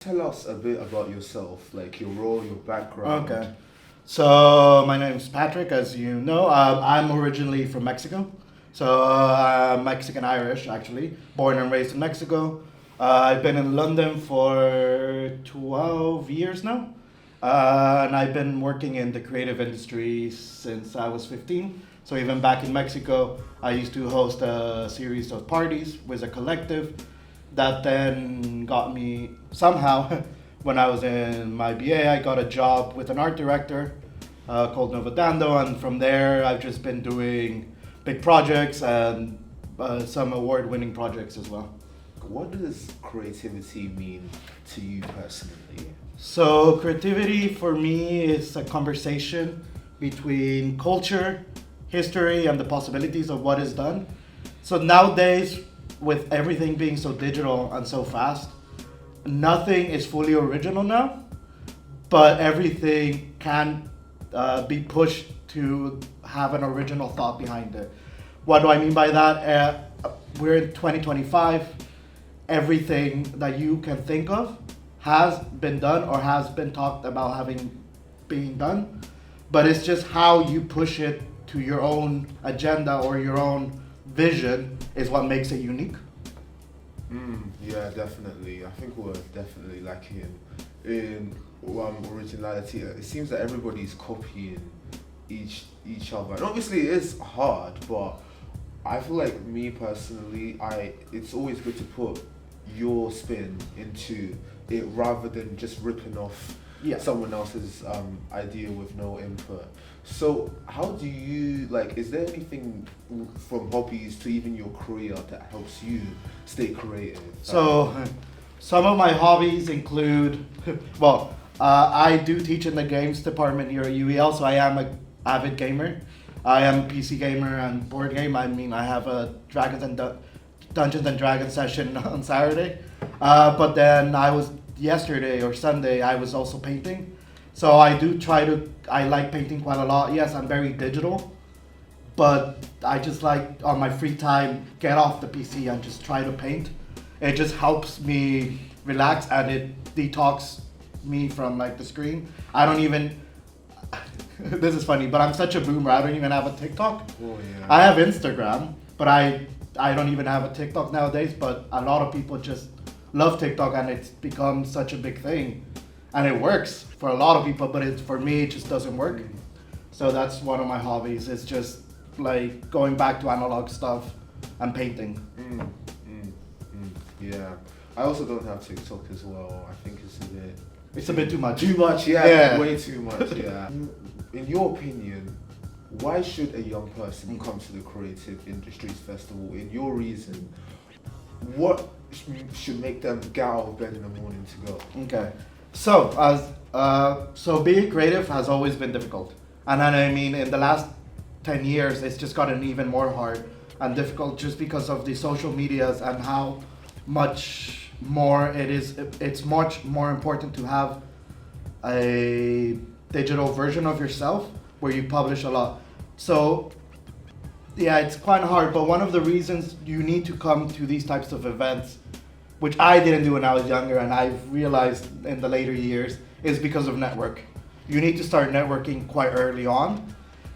Tell us a bit about yourself, like your role, your background. Okay. So my name is Patrick, as you know. I'm originally from Mexico. So I'm Mexican Irish, actually. Born and raised in Mexico. I've been in London for 12 years now. And I've been working in the creative industry since I was 15. So even back in Mexico, I used to host a series of parties with a collective that then got me somehow when I was in my BA, I got a job with an art director called Novodando, and from there I've just been doing big projects and some award-winning projects as well. What does creativity mean to you personally? So creativity for me is a conversation between culture, history, and the possibilities of what is done. So nowadays, with everything being so digital and so fast, nothing is fully original now, but everything can be pushed to have an original thought behind it. What do I mean by that? We're in 2025. Everything that you can think of has been done or has been talked about having being done, but it's just how you push it to your own agenda or your own vision is what makes it unique. Yeah, definitely. I think we're definitely lacking in originality. It seems that everybody's copying each other, and obviously it is hard. But I feel like me personally, I it's always good to put your spin into it rather than just ripping off Yeah. someone else's idea with no input. So how do you like? Is there anything from hobbies to even your career that helps you stay creative? So, some of my hobbies include, well, I do teach in the games department here at UEL, so I am an avid gamer. I am a PC gamer and board game. I mean, I have a Dungeons and Dragons session on Saturday. But then yesterday or Sunday, I was also painting. So I like painting quite a lot. Yes, I'm very digital, but I just like on my free time get off the PC and just try to paint. It just helps me relax and it detox me from like the screen. I don't even this is funny, but I'm such a boomer. I don't even have a TikTok. Oh yeah. I have Instagram, but I don't even have a TikTok nowadays. But a lot of people just love TikTok, and it's become such a big thing, and it works for a lot of people. But for me, it just doesn't work. So that's one of my hobbies. It's just like going back to analog stuff and painting. Yeah. I also don't have TikTok as well. I think It's a bit too much. too much. Yeah, Yeah. way too much. Yeah. In your opinion, why should a young person come to the Creative Industries Festival? In your reason, what should make them get out of bed in the morning to go? Okay. So being creative has always been difficult, and then I mean in the last 10 years it's just gotten even more hard and difficult just because of the social medias and how much more it is. It's much more important to have a digital version of yourself where you publish a lot. So yeah, it's quite hard, but one of the reasons you need to come to these types of events, which I didn't do when I was younger and I've realized in the later years, is because of network. You need to start networking quite early on,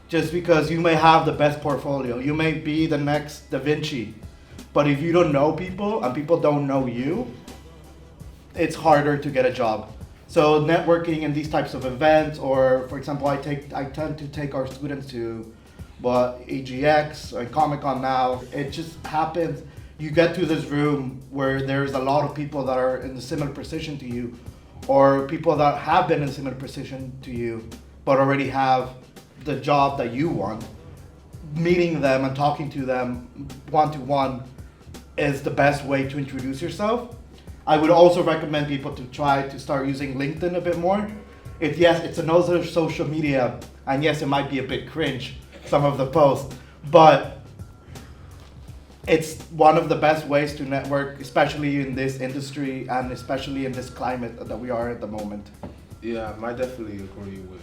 just because you may have the best portfolio. You may be the next Da Vinci, but if you don't know people and people don't know you, it's harder to get a job. So networking in these types of events, or for example, I tend to take our students to AGX and Comic Con now. It just happens. You get to this room where there's a lot of people that are in a similar position to you, or people that have been in a similar position to you, but already have the job that you want. Meeting them and talking to them one to one is the best way to introduce yourself. I would also recommend people to try to start using LinkedIn a bit more. Yes, it's another social media, and yes, it might be a bit cringe, some of the posts, but it's one of the best ways to network, especially in this industry and especially in this climate that we are at the moment. Yeah, I definitely agree with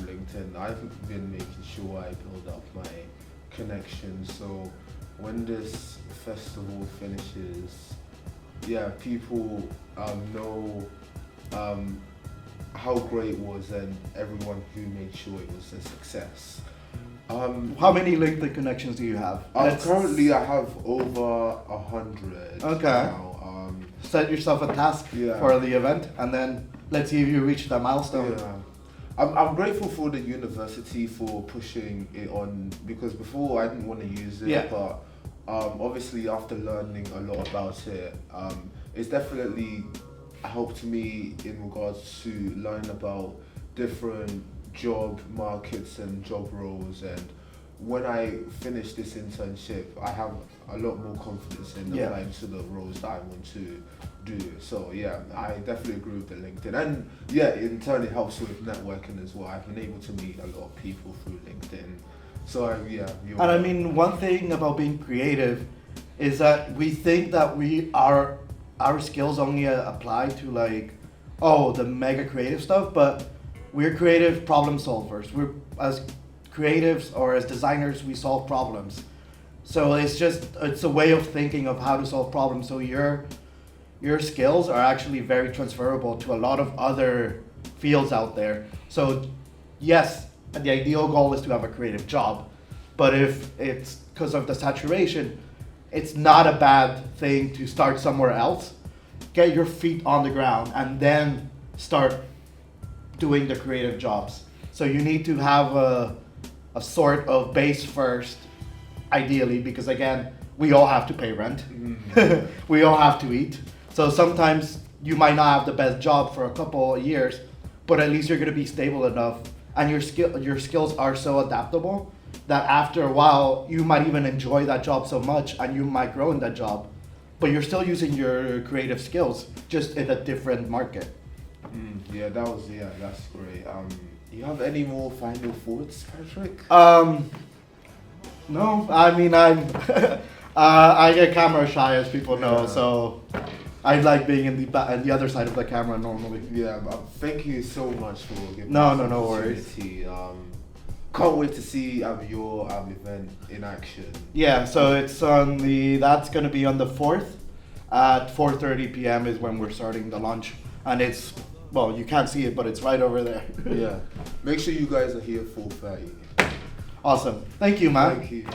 LinkedIn. I've been making sure I build up my connections, so when this festival finishes, yeah, people know how great it was and everyone who made sure it was a success. How many LinkedIn connections do you have? Currently, I have over 100 Okay. now. Set yourself a task Yeah. for the event, and then let's see if you reach that milestone. Yeah. I'm grateful for the university for pushing it on, because before I didn't want to use it, Yeah. but obviously after learning a lot about it, it's definitely helped me in regards to learn about different job markets and job roles. And when I finish this internship, I have a lot more confidence in Yeah. applying to the roles that I want to do. So yeah, I definitely agree with the LinkedIn, and yeah, in turn it helps with networking as well. I've been able to meet a lot of people through LinkedIn. So yeah, And I mean, one thing about being creative is that we think that our skills only apply to like, oh, the mega creative stuff, but we're creative problem solvers. We're as creatives or as designers, we solve problems. So it's a way of thinking of how to solve problems. So your skills are actually very transferable to a lot of other fields out there. So yes, the ideal goal is to have a creative job, but if it's because of the saturation, it's not a bad thing to start somewhere else, get your feet on the ground, and then start doing the creative jobs. So you need to have a sort of base first, ideally, because again, we all have to pay rent. We all have to eat. So sometimes you might not have the best job for a couple of years, but at least you're gonna be stable enough, and your skills are so adaptable that after a while you might even enjoy that job so much, and you might grow in that job, but you're still using your creative skills just in a different market. That's great. You have any more final thoughts, Patrick? No, I mean I get camera shy, as people know, Yeah. so I like being in the other side of the camera normally. Yeah, thank you so much for giving No, us no, the no worries. opportunity. Can't wait to see your event in action. Yeah, so that's gonna be on the 4th at 4:30 p.m. is when we're starting the launch, and it's, well, you can't see it, but it's right over there. Yeah, make sure you guys are here 4:30. Awesome. Thank you, man. Thank you.